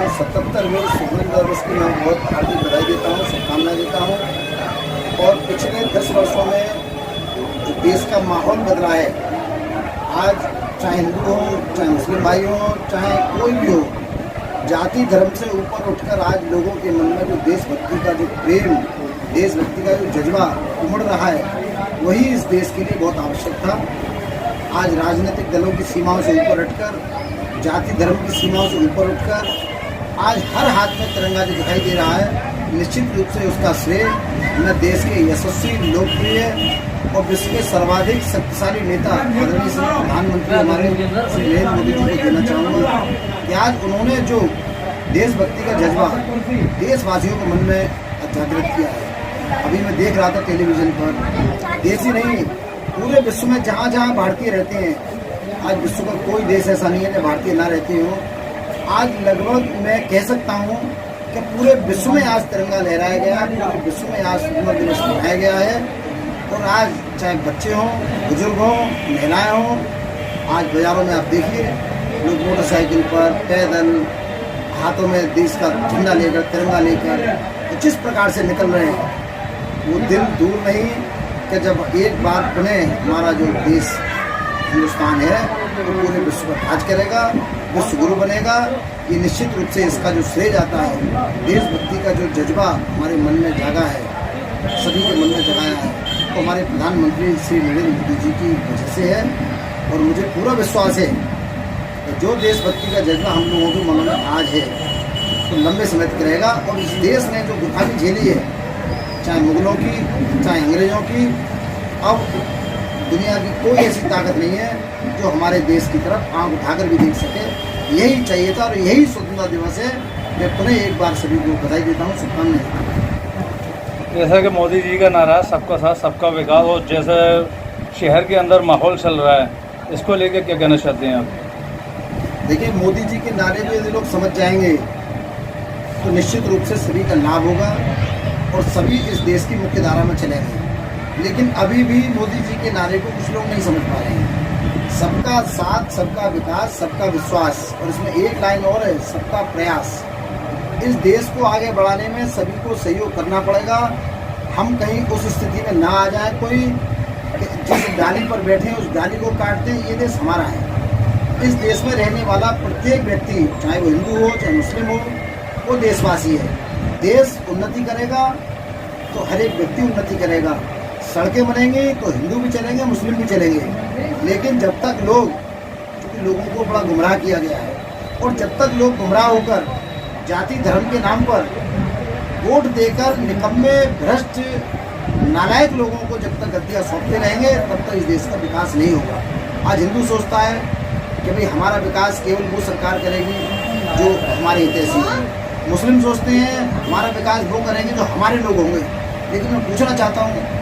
77वें स्वतंत्रता दिवस की मैं बहुत हार्दिक बधाई देता हूँ, शुभकामनाएं देता हूँ। और पिछले 10 वर्षों में जो देश का माहौल बदला है, आज चाहे हिंदू हो, चाहे मुस्लिम भाई हो, चाहे कोई भी हो, जाति धर्म से ऊपर उठकर आज लोगों के मन में जो देशभक्ति का जो प्रेम, देशभक्ति का जो जज्बा उमड़ रहा है, वही इस देश के लिए बहुत आवश्यक था। आज राजनीतिक दलों की सीमाओं से ऊपर उठकर, जाति धर्म की सीमाओं से ऊपर उठकर आज हर हाथ में तिरंगा जो दिखाई दे रहा है, निश्चित रूप से उसका श्रेय मैं देश के यशस्वी, लोकप्रिय और विश्व के सर्वाधिक शक्तिशाली नेता आदरणीय प्रधानमंत्री हमारे श्री नरेंद्र मोदी जी को देना चाहूँगा कि आज उन्होंने जो देशभक्ति का जज्बा देशवासियों के मन में जागृत किया है। अभी मैं देख रहा था टेलीविजन पर, देश ही नहीं पूरे विश्व में जहाँ जहाँ भारतीय रहते हैं, आज विश्व का कोई देश ऐसा नहीं है जो भारतीय ना रहते हो। आज लगभग मैं कह सकता हूँ कि पूरे विश्व में आज तिरंगा लहराया गया, पूरे विश्व में आज स्वतंत्रता दिवस मनाया गया है। और आज चाहे बच्चे हों, बुजुर्ग हों, महिलाएं हों, आज बाजारों में आप देखिए लोग मोटरसाइकिल पर, पैदल, हाथों में देश का झंडा लेकर, तिरंगा लेकर तो जिस प्रकार से निकल रहे हैं, वो दिन दूर नहीं कि जब एक बार पुनः हमारा जो देश हिंदुस्तान है तो पूरे विश्व पर राज करेगा, विश्व गुरु बनेगा। ये निश्चित रूप से इसका जो श्रेय जाता है, देशभक्ति का जो जज्बा हमारे मन में जागा है, सभी के मन में जगाया है, तो हमारे प्रधानमंत्री श्री नरेंद्र मोदी जी की वजह से है। और मुझे पूरा विश्वास है कि जो देशभक्ति का जज्बा हम लोगों के मनों में आज है, तो लंबे समय तक रहेगा। और इस देश ने जो गुलामी झेली है, चाहे मुगलों की, चाहे अंग्रेजों की, अब दुनिया की कोई ऐसी ताकत नहीं है जो हमारे देश की तरफ आंख उठाकर भी देख सके। यही चाहिए था और यही स्वतंत्रता दिवस है। मैं पुनः एक बार सभी को बधाई देता हूँ, शुभकामनाएं। जैसा कि मोदी जी का नारा सबका साथ सबका विकास, और जैसे शहर के अंदर माहौल चल रहा है, इसको लेकर क्या कहना चाहते हैं आप? देखिए, मोदी जी के नारे को यदि लोग समझ जाएंगे तो निश्चित रूप से सभी का लाभ होगा और सभी इस देश की मुख्य धारा में चलेंगे। लेकिन अभी भी मोदी जी के नारे को कुछ लोग नहीं समझ पा रहे हैं। सबका साथ, सबका विकास, सबका विश्वास, और इसमें एक लाइन और है, सबका प्रयास। इस देश को आगे बढ़ाने में सभी को सहयोग करना पड़ेगा। हम कहीं उस स्थिति में ना आ जाए कोई जिस डाली पर बैठे हैं उस डाली को काटते हैं। ये देश हमारा है। इस देश में रहने वाला प्रत्येक व्यक्ति, चाहे वो हिंदू हो चाहे मुस्लिम हो, वो देशवासी है। देश उन्नति करेगा तो हर एक व्यक्ति उन्नति करेगा। सड़कें बनेंगी तो हिंदू भी चलेंगे, मुस्लिम भी चलेंगे। लेकिन जब तक लोग, क्योंकि लोगों को बड़ा गुमराह किया गया है, और जब तक लोग गुमराह होकर जाति धर्म के नाम पर वोट देकर निकम्मे, भ्रष्ट, नालायक लोगों को जब तक गद्दियाँ सौंपते रहेंगे, तब तक इस देश का विकास नहीं होगा। आज हिंदू सोचता है कि भाई हमारा विकास केवल वो सरकार करेगी जो हमारे हितैषी है। मुस्लिम सोचते हैं हमारा विकास वो करेंगे जो हमारे लोग होंगे। लेकिन मैं पूछना चाहता हूँ,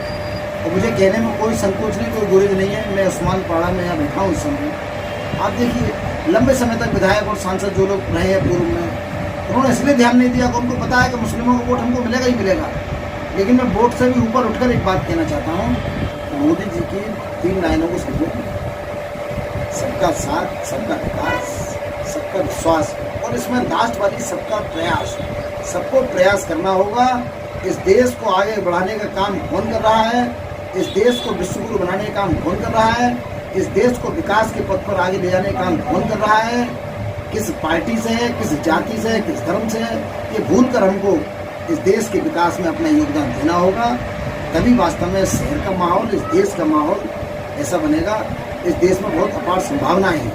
और मुझे कहने में कोई संकोच नहीं, कोई गुरेज नहीं है, मैं उस्मान पाड़ा में यहाँ बैठा हूँ इस समय। आप देखिए, लंबे समय तक विधायक और सांसद जो लोग रहे हैं पूर्व में, उन्होंने इसलिए ध्यान नहीं दिया कि उनको पता है कि मुस्लिमों को वोट हमको मिलेगा ही मिलेगा। लेकिन मैं वोट से भी ऊपर उठकर एक बात कहना चाहता हूँ, मोदी जी की 3 लाइनों को समझो, सबका साथ, सबका विकास, सबका विश्वास, और इसमें लास्ट वाली सबका प्रयास। सबको प्रयास करना होगा। इस देश को आगे बढ़ाने का काम कौन कर रहा है? इस देश को विश्वगुरु बनाने का काम कौन कर रहा है? इस देश को विकास के पथ पर आगे ले जाने का काम कौन कर रहा है? किस पार्टी से है, किस जाति से है, किस धर्म से है? ये भूलकर हमको इस देश के विकास में अपना योगदान देना होगा। तभी वास्तव में शहर का माहौल, इस देश का माहौल ऐसा बनेगा। इस देश में बहुत अपार संभावनाएं हैं।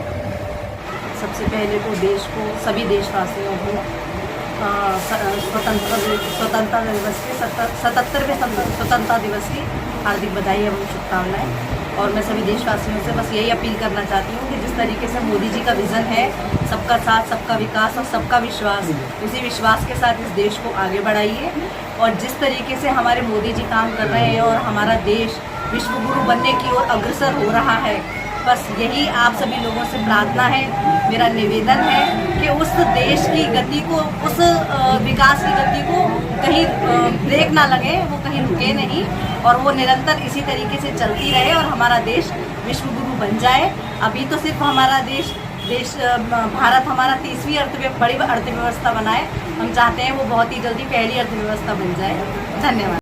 सबसे पहले तो देश को, सभी देशवासियों को स्वतंत्रता दिवस के 77वें स्वतंत्रता दिवस की हार्दिक बधाई एवं शुभकामनाएं। और मैं सभी देशवासियों से बस यही अपील करना चाहती हूँ कि जिस तरीके से मोदी जी का विज़न है, सबका साथ, सबका विकास और सबका विश्वास, उसी विश्वास के साथ इस देश को आगे बढ़ाइए। और जिस तरीके से हमारे मोदी जी काम कर रहे हैं और हमारा देश विश्वगुरु बनने की ओर अग्रसर हो रहा है, बस यही आप सभी लोगों से प्रार्थना है, मेरा निवेदन है कि उस देश की गति को, उस विकास की गति को कहीं ब्रेक ना लगे, वो कहीं रुके नहीं, और वो निरंतर इसी तरीके से चलती रहे और हमारा देश विश्वगुरु बन जाए। अभी तो सिर्फ हमारा देश भारत हमारा 30वीं बड़ी अर्थव्यवस्था बनाए। हम चाहते हैं वो बहुत ही जल्दी पहली अर्थव्यवस्था बन जाए। धन्यवाद।